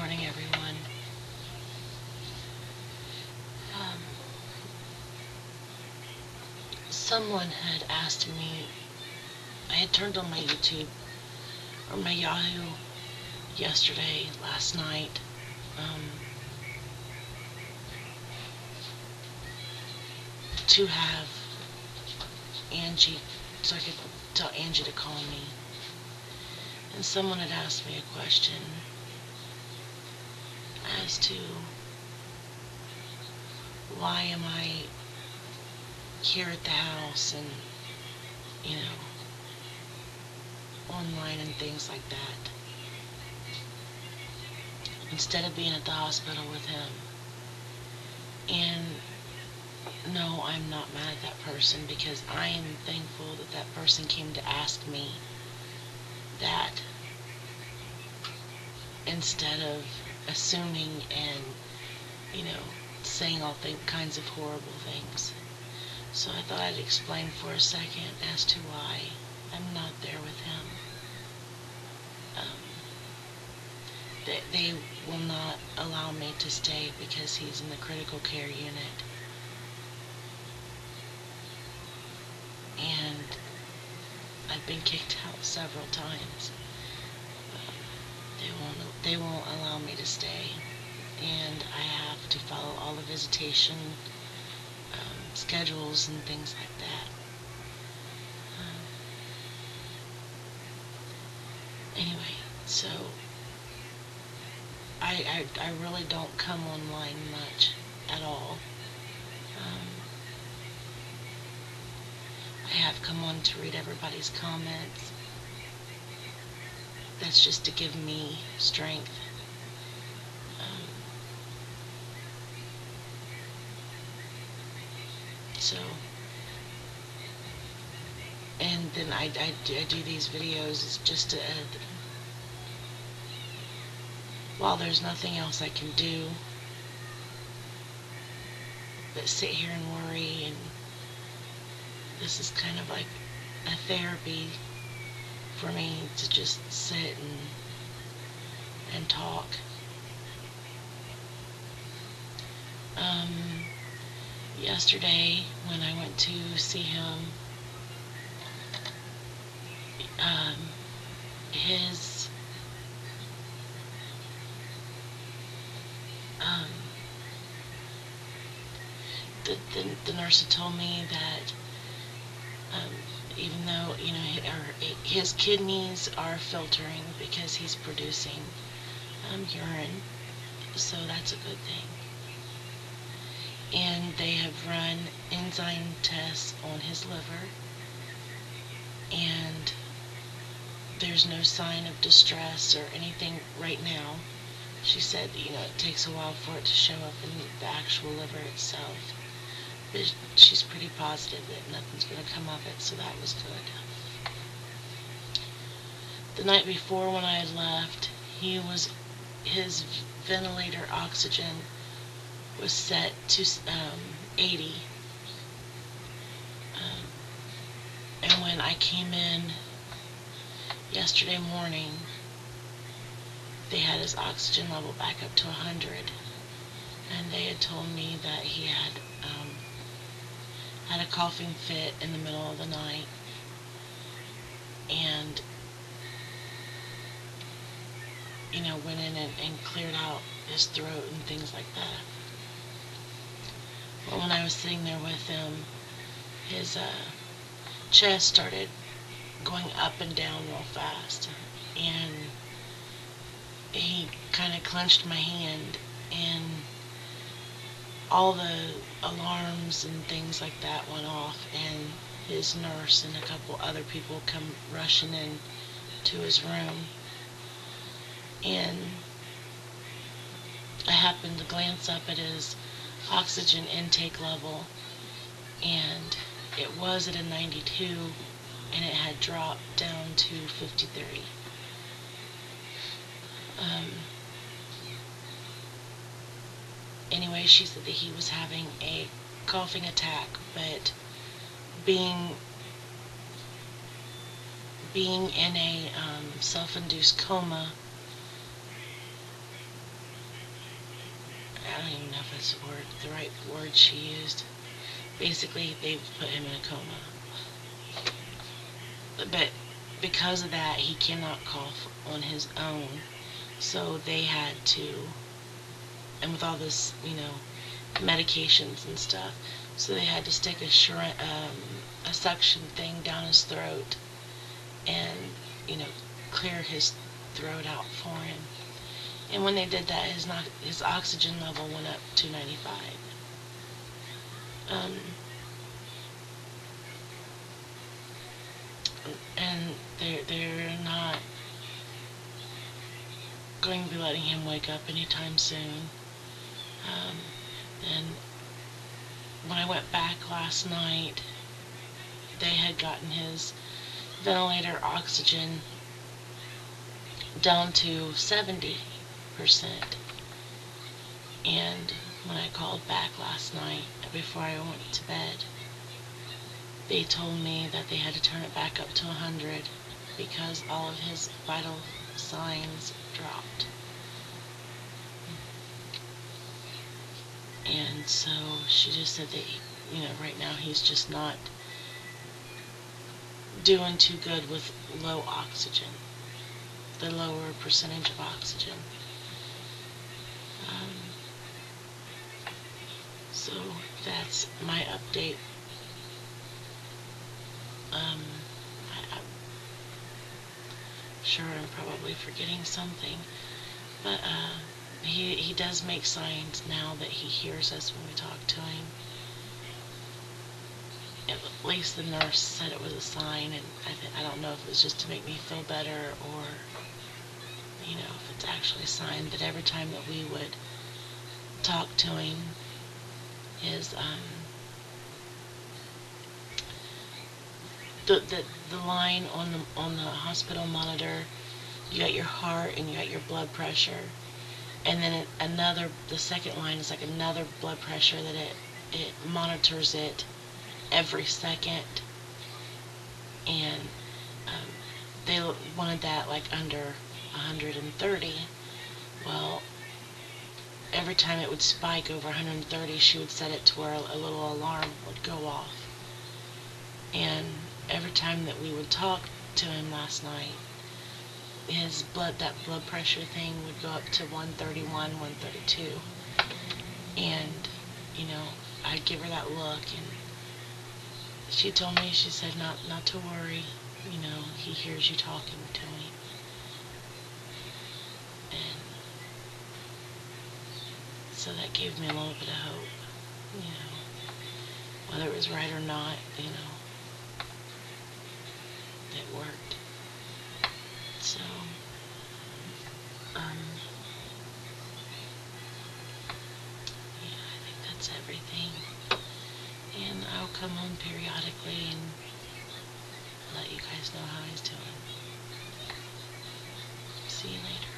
morning, everyone. Um, Someone had asked me, I had turned on my YouTube or my Yahoo yesterday, last night, to have Angie, so I could tell Angie to call me. And someone had asked me a question as to why am I here at the house and, online and things like that, instead of being at the hospital with him. And no, I'm not mad at that person, because I am thankful that that person came to ask me that, instead of assuming and, saying all kinds of horrible things. So I thought I'd explain for a second as to why I'm not there with him. They will not allow me to stay because he's in the critical care unit. And I've been kicked out several times. They won't allow me to stay. And I have to follow all the visitation schedules and things like that. Anyway, so I really don't come online much at all. I have come on to read everybody's comments. That's just to give me strength. So, and then I do these videos. It's just to, while there's nothing else I can do but sit here and worry, and this is kind of like a therapy for me to just sit and talk. Yesterday when I went to see him, his the nurse had told me that even though his kidneys are filtering because he's producing urine, so that's a good thing. And they have run enzyme tests on his liver, and there's no sign of distress or anything right now. She said, it takes a while for it to show up in the actual liver itself. But she's pretty positive that nothing's going to come of it, so that was good. The night before, when I had left, his ventilator oxygen was set to 80. And when I came in yesterday morning, they had his oxygen level back up to 100. And they had told me that he had a coughing fit in the middle of the night, and went in and cleared out his throat and things like that. But when I was sitting there with him, his chest started going up and down real fast, and he kind of clenched my hand, and all the alarms and things like that went off, and his nurse and a couple other people come rushing in to his room. And I happened to glance up at his oxygen intake level, and it was at a 92, and it had dropped down to 53. Anyway, she said that he was having a coughing attack, but being in a self-induced coma, don't even know if that's the right word she used. Basically, they put him in a coma. But because of that, he cannot cough on his own. So they had to, and with all this, medications and stuff, so they had to stick a suction thing down his throat and, clear his throat out for him. And when they did that, his oxygen level went up to 95. And they're not going to be letting him wake up anytime soon. And when I went back last night, they had gotten his ventilator oxygen down to 70%. And when I called back last night, before I went to bed, they told me that they had to turn it back up to 100 because all of his vital signs dropped. And so she just said that, right now he's just not doing too good with low oxygen, the lower percentage of oxygen. So that's my update. I'm sure I'm probably forgetting something, but he does make signs now that he hears us when we talk to him. At least the nurse said it was a sign, and I don't know if it was just to make me feel better or, if it's actually a sign. But every time that we would talk to him, his the line on the hospital monitor, you got your heart and you got your blood pressure, and then the second line is like another blood pressure that it monitors it every second, and they wanted that like under 130. Well, every time it would spike over 130, she would set it to where a little alarm would go off. And every time that we would talk to him last night, that blood pressure thing would go up to 131, 132. And, I'd give her that look, and she told me, she said not to worry, he hears you talking to me. And so that gave me a little bit of hope, whether it was right or not, it worked. So, I think that's everything. And I'll come on periodically and let you guys know how he's doing. See you later.